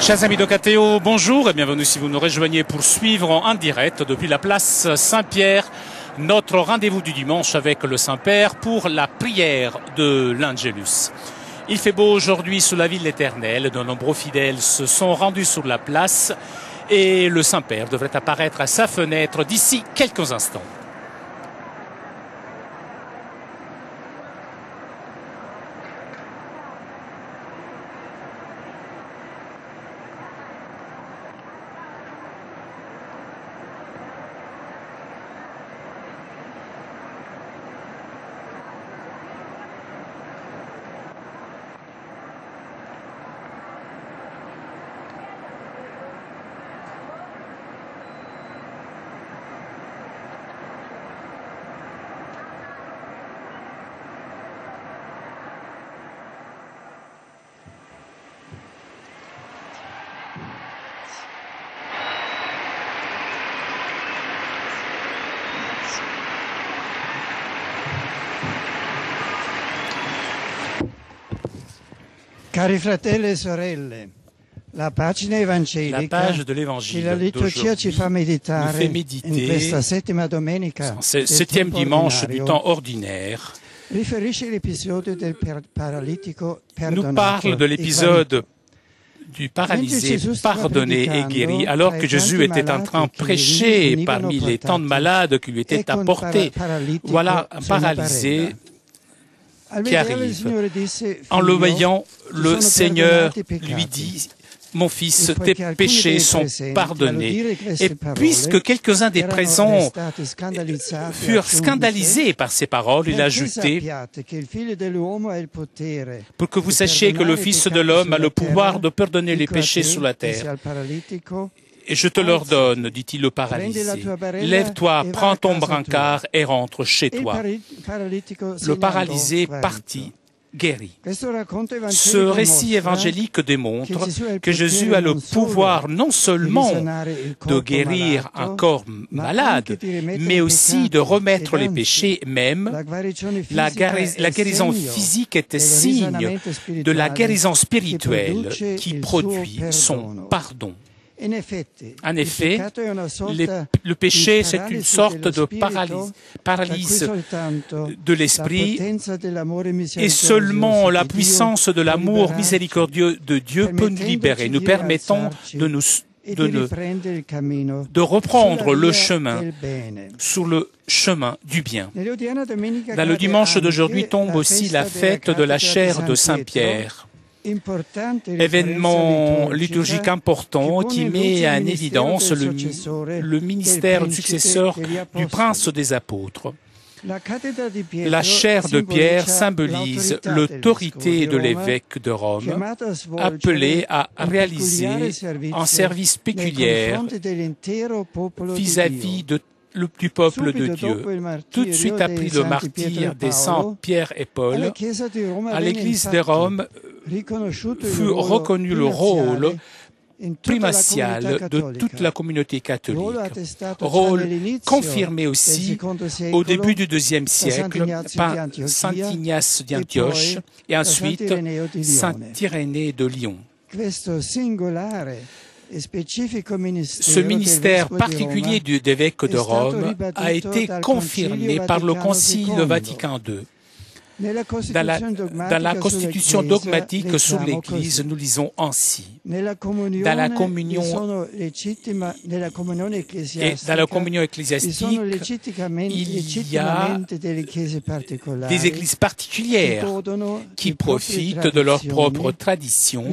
Chers amis d'Ocateo, bonjour et bienvenue si vous nous rejoignez pour suivre en direct depuis la place Saint-Pierre notre rendez-vous du dimanche avec le Saint-Père pour la prière de l'Angelus. Il fait beau aujourd'hui sous la ville éternelle, de nombreux fidèles se sont rendus sur la place et le Saint-Père devrait apparaître à sa fenêtre d'ici quelques instants. Cari fratelli e sorelle, la pagina evangelica, la page de l'évangile la liturgia ci fa meditare in questa settima domenica, septième dimanche du temps ordinaire, nous parle de l'épisode du paralysé pardonné et guéri, alors que Jésus était en train de prêcher parmi les tant de malades qui lui étaient apportés. Voilà un paralysé qui arrive. En le voyant, le Seigneur lui dit: mon fils, tes péchés sont pardonnés. Et puisque quelques-uns des présents furent scandalisés par ces paroles, il a ajouté: pour que vous sachiez que le Fils de l'homme a le pouvoir de pardonner les péchés sur la terre. Et je te l'ordonne, dit-il au paralysé, lève-toi, prends ton brancard et rentre chez toi. Le paralysé partit, guéri. Ce récit évangélique démontre que Jésus a le pouvoir non seulement de guérir un corps malade, mais aussi de remettre les péchés même. La guérison physique était signe de la guérison spirituelle qui produit son pardon. En effet, le péché, c'est une sorte de paralyse de l'esprit et seulement la puissance de l'amour miséricordieux de Dieu peut nous libérer, nous permettant de reprendre le chemin sur le chemin du bien. Dans le dimanche d'aujourd'hui tombe aussi la fête de la chaire de Saint-Pierre. Événement liturgique important qui met en évidence le ministère successeur du prince des apôtres. La chaire de Pierre symbolise l'autorité de l'évêque de Rome, appelé à réaliser un service péculier vis-à-vis du peuple de Dieu. Tout de suite après le martyre des saints Pierre et Paul, à l'Église de Rome fut reconnu le rôle primatial de toute la communauté catholique, rôle confirmé aussi au début du IIe siècle par saint Ignace d'Antioche et ensuite saint Irénée de Lyon. Ce ministère particulier d'évêque de Rome a été confirmé par le Concile Vatican II. Dans la constitution dogmatique sur l'Église, nous lisons ainsi: dans la communion ecclésiastique, il y a des églises particulières qui profitent de leur propre tradition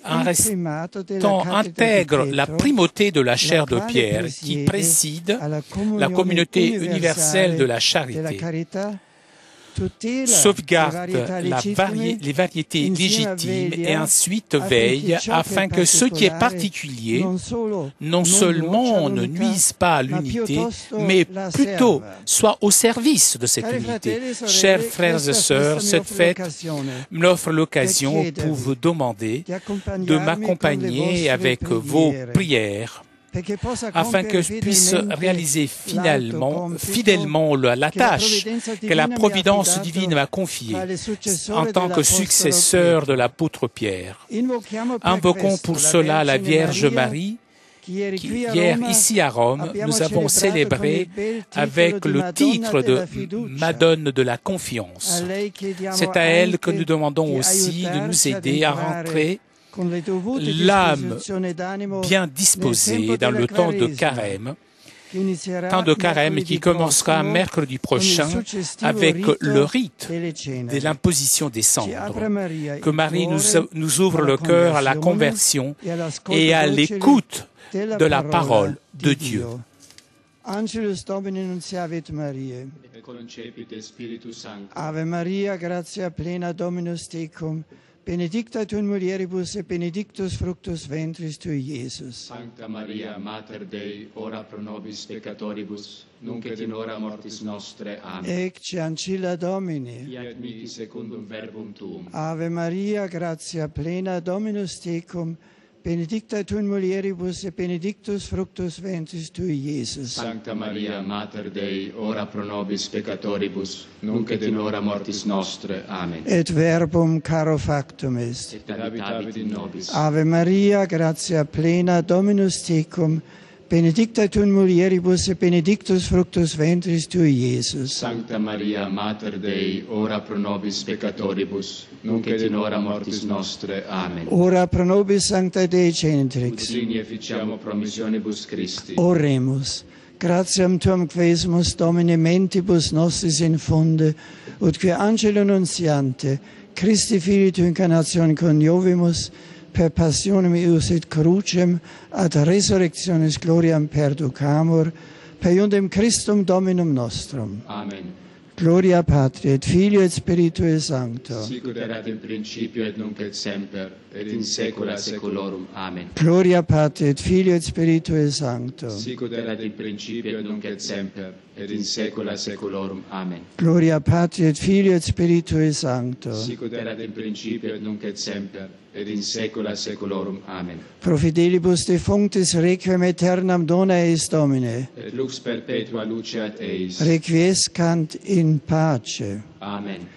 en restant intègre la primauté de la chaire de Pierre qui préside la communauté universelle de la charité, sauvegarde les variétés légitimes et ensuite veille afin que ce qui est particulier non seulement ne nuise pas à l'unité, mais plutôt soit au service de cette unité. Chers frères et sœurs, cette fête m'offre l'occasion pour vous demander de m'accompagner avec vos prières afin que je puisse réaliser fidèlement la tâche que la providence divine m'a confiée en tant que successeur de l'apôtre Pierre. Invoquons pour cela la Vierge Marie, qui hier, ici à Rome, nous avons célébré avec le titre de Madone de la confiance. C'est à elle que nous demandons aussi de nous aider à rentrer l'âme bien disposée dans le temps de carême, qui commencera mercredi prochain avec le rite de l'imposition des cendres. Que Marie nous ouvre le cœur à la conversion et à l'écoute de la parole de Dieu. Angelus Domini nunciavit Mariae. Et concepit Spiritus Sancti. Ave Maria, gratia plena Dominus tecum, benedicta tu in mulieribus et benedictus fructus ventris tui, Iesus. Sancta Maria, Mater Dei, ora pro nobis peccatoribus, nunc et in hora mortis nostre. Amen. Ecce ancilla Domini. Fiat mihi secundum verbum tuum. Ave Maria, gratia plena Dominus tecum, benedicta tu in mulieribus et benedictus fructus ventris tui, Iesus. Sancta Maria, Mater Dei, ora pro nobis peccatoribus, nunc et in hora mortis nostre. Amen. Et verbum caro factum est. Et habitavit in nobis. Ave Maria, gratia plena Dominus tecum, benedicta tu in mulieribus et benedictus fructus ventris tui, Iesus. Sancta Maria, Mater Dei, ora pro nobis peccatoribus, nunc et in hora mortis nostre. Amen. Ora pro nobis Sancta Dei Genitrix. Ut digni efficiamo promissionibus Christi. Oremus. Gratiam tuam quesumus Domine mentibus nostris infunde, ut que angelo nuntiante, Christi Filii tu incarnatione coniovimus, per passionem eius et crucem, ad resurrectionis gloriam perducamur, per iundem Christum Dominum nostrum. Amen. Gloria Patri et Filio et Spiritui Sancto. Sicut erat in principio et nunc et semper, et in saecula saeculorum. Amen. Gloria Patri et Filio et Spiritui Sancto. Sicut erat in principio et nunc et semper, et in saecula saeculorum. Amen. Gloria Patri et Filio et Spiritui Sancto. Sicut erat in principio et nunc et semper, et in saecula saeculorum. Amen. Pro fidelibus defunctis requiem aeternam dona eis Domine. Et lux perpetua luceat eis. Requiescant in pace. Amen.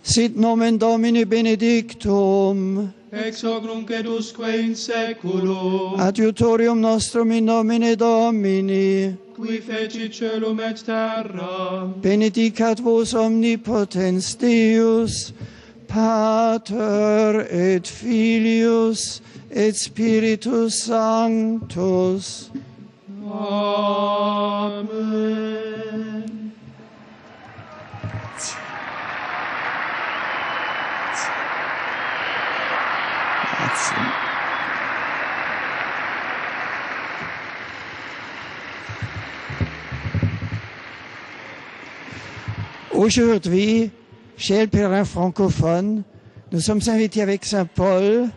Sit nomen Domini benedictum. Ex hoc nunc et usque in saeculum. Adiutorium nostrum in nomine Domini. Qui fecit caelum et terra. Benedicat vos omnipotens Deus, Pater et Filius et Spiritus Sanctus. Amen. Aujourd'hui, chez le pèlerin francophone, nous sommes invités avec Saint Paul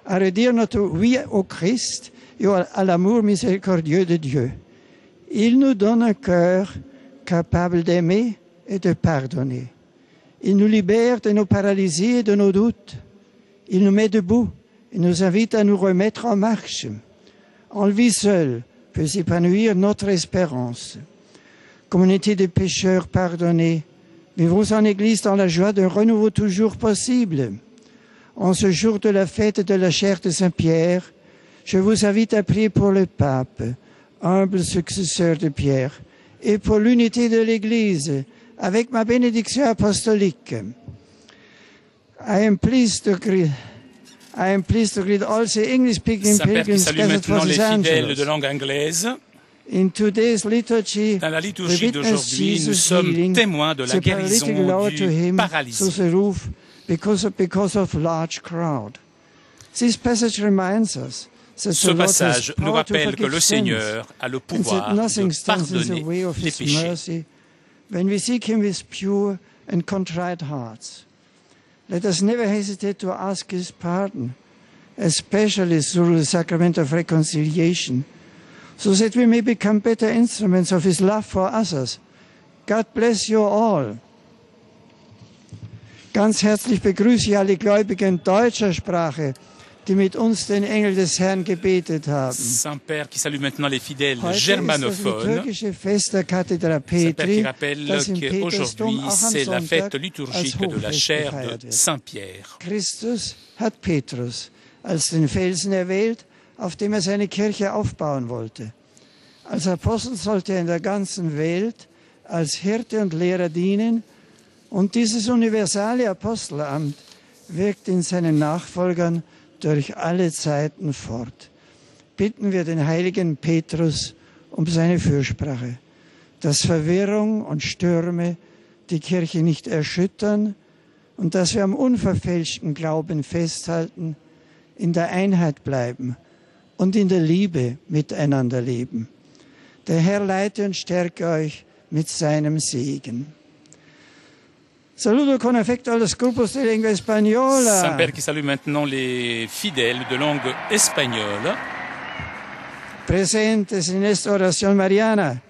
à redire notre oui au Christ et à l'amour miséricordieux de Dieu. Il nous donne un cœur capable d'aimer et de pardonner. Il nous libère de nos paralysies et de nos doutes. Il nous met debout et nous invite à nous remettre en marche. En lui seul peut s'épanouir notre espérance. Communauté de pécheurs pardonnés, vivons en Église dans la joie d'un renouveau toujours possible. En ce jour de la fête de la chair de Saint-Pierre, je vous invite à prier pour le pape, humble successeur de Pierre, et pour l'unité de l'Église, avec ma bénédiction apostolique. I am pleased to greet all the English-speaking pilgrims gathered for les St. fidèles de Angelos. langue anglaise. In today's liturgy, Dans la we liturgie witness d'aujourd'hui, nous Jesus sommes healing témoins de la the paralytic guérison lowered to du him through paralysé. the roof because of large crowd. This passage reminds us that Ce the Lord has passage nous power to rappelle que forgive le sins, Seigneur a le and pouvoir that nothing de stands in the pardonner way of les His péchés. mercy when we seek Him with pure and contrite hearts. Let us never hesitate to ask His pardon, especially through the sacrament of reconciliation, so that we may become better instruments of His love for others. God bless you all. Ganz herzlich begrüße ich alle Gläubigen deutscher Sprache, die mit uns den Engel des Herrn gebetet haben. Saint-Père qui salue maintenant les fidèles Heute germanophones. ist das liturgische Fest der Kathedra Saint-Père Petri, qui rappelle das im qu'aujourd'hui, Petersdom auch am c'est la Sonntag fête als liturgique de la Hochfest chair gefeiert de wird. Saint-Pierre. Christus hat Petrus als den Felsen erwählt, auf dem er seine Kirche aufbauen wollte. Als Apostel sollte er in der ganzen Welt als Hirte und Lehrer dienen, und dieses universale Apostelamt wirkt in seinen Nachfolgern durch alle Zeiten fort. Bitten wir den heiligen Petrus um seine Fürsprache, dass Verwirrung und Stürme die Kirche nicht erschüttern und dass wir am unverfälschten Glauben festhalten, in der Einheit bleiben und in der Liebe miteinander leben. Der Herr leite und stärke euch mit seinem Segen. Saluto con affetto a los grupos de lengua española. Saint-Père qui salue maintenant les fidèles de langue espagnole. Presentes en esta oración mariana,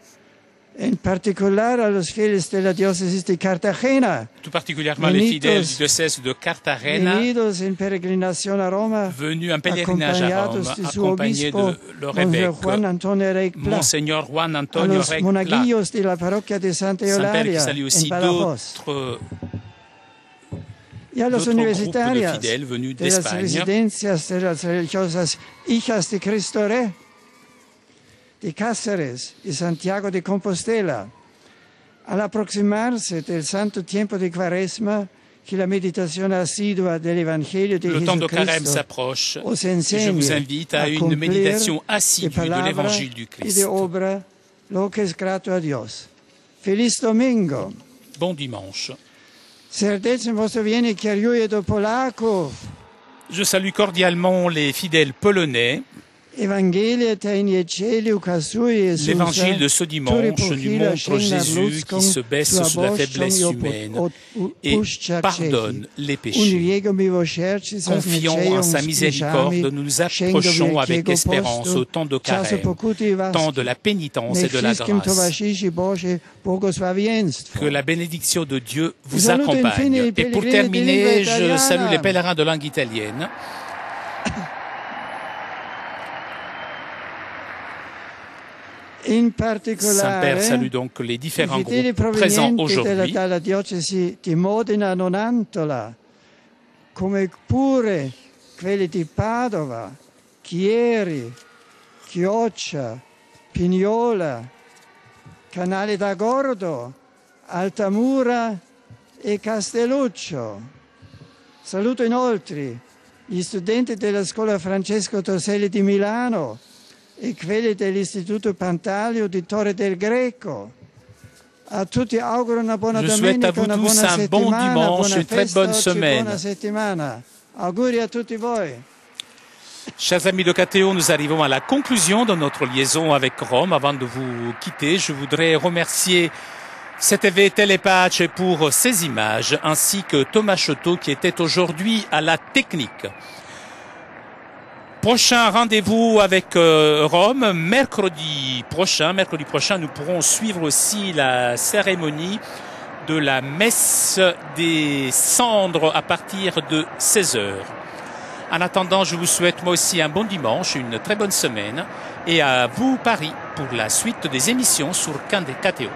en particular a los fieles de la diócesis de Cartagena, Tout particulièrement les fidèles du diocèse de Cartagena, venidos en peregrinación a Roma, venus en pèlerinage à Rome, acompañados de su accompagnés obispo, de leur évêque, Juan Antonio Regla, Monseigneur Juan a Antonio los Regla. monaguillos de la parroquia de Santa Saint-Père qui Eulalia salue en aussi Badajoz, d'autres y a los groupes de universitarios fidèles venus de las d'Espagne, residencias de las religiosas Hijas de Cristo Rey, de Cáceres y Santiago de Compostela. Al aproximarse del santo tiempo de Cuaresma, que la meditación asidua del Evangelio de le temps de carême Jesucristo s'approche os et je enseñe vous invite à a une cumplir méditation de assidue de palabra l'évangile du y de Christ. obra lo que es grato a Dios. Feliz domingo. Bon dimanche. Serdeczne pozdrowienie kieruję do Polaków. Je salue cordialement les fidèles polonais. L'évangile de ce dimanche nous montre Jésus qui se baisse sous la faiblesse humaine et pardonne les péchés. Confiant en sa miséricorde, nous nous approchons avec espérance au temps de carême, temps de la pénitence et de la grâce. Que la bénédiction de Dieu vous accompagne. Et pour terminer, je salue les pèlerins de langue italienne. Saint-Père salue donc les différents groupes présents aujourd'hui. Dalla diocesi di Modena Nonantola, come pure quelli di Padova, Chieri, Chioccia, Pignola, Canale d'Agordo, Altamura e Castelluccio. Saluto inoltre gli studenti della Scuola Francesco Toselli di Milano e quelli dell'Istituto Pantaleo di Torre del Greco. A tutti auguro una buona domenica, una buona settimana, buona festa oggi, buona settimana. Auguri a tutti voi. Chers amis de KTO, nous arrivons à la conclusion de notre liaison avec Rome. Avant de vous quitter, je voudrais remercier CTV Telepace pour ces images, ainsi que Thomas Choteau qui était aujourd'hui à la technique. Prochain rendez-vous avec Rome, mercredi prochain, nous pourrons suivre aussi la cérémonie de la messe des cendres à partir de 16h. En attendant, je vous souhaite moi aussi un bon dimanche, une très bonne semaine et à vous Paris pour la suite des émissions sur KTO.